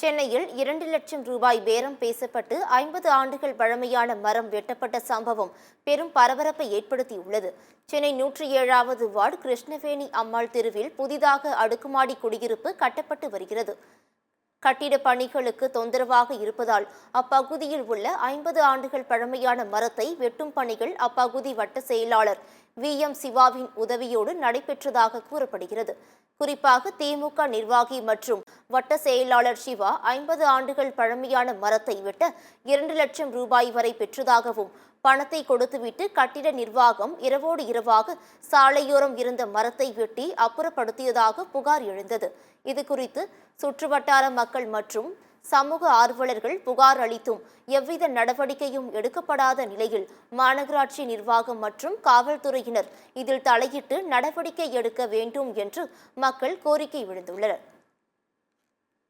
சென்னையில் 2 லட்சம் ரூபாய் பேரம் பேசப்பட்டு 50 ஆண்டுகள் பழமையான மரம் வெட்டப்பட்ட சம்பவம் பெரும் பரபரப்பை ஏற்படுத்தியுள்ளது. சென்னை 107வது வார்டு கிருஷ்ணவேணி அம்மாள் தெருவில் புதிதாக அடுக்குமாடி குடியிருப்பு கட்டப்பட்டு வருகிறது. கட்டிட பணிகளுக்கு தொந்தரவாக இருப்பதால் அப்பகுதியில் உள்ள 50 ஆண்டுகள் பழமையான மரத்தை வெட்டும் பணிகள் அப்பகுதி வட்ட செயலாளர் VM சிவாவின் உதவியோடு நடைபெற்றதாக கூறப்படுகிறது. குறிப்பாக திமுக நிர்வாகி மற்றும் வட்ட செயலாளர் சிவா 50 ஆண்டுகள் பழமையான மரத்தை வெட்ட 2 லட்சம் ரூபாய் வரை பெற்றதாகவும், பணத்தை கொடுத்துவிட்டு கட்டிட நிர்வாகம் இரவோடு இரவாக சாலையோரம் இருந்த மரத்தை வெட்டி அப்புறப்படுத்தியதாக புகார் எழுந்தது. இதுகுறித்து சுற்றுவட்டார மக்கள் மற்றும் சமூக ஆர்வலர்கள் புகார் அளித்தும் எவ்வித நடவடிக்கையும் எடுக்கப்படாத நிலையில் மாநகராட்சி நிர்வாகம் மற்றும் காவல்துறையினர் இதில் தலையிட்டு நடவடிக்கை எடுக்க வேண்டும் என்று மக்கள் கோரிக்கை விடுத்துள்ளனர்.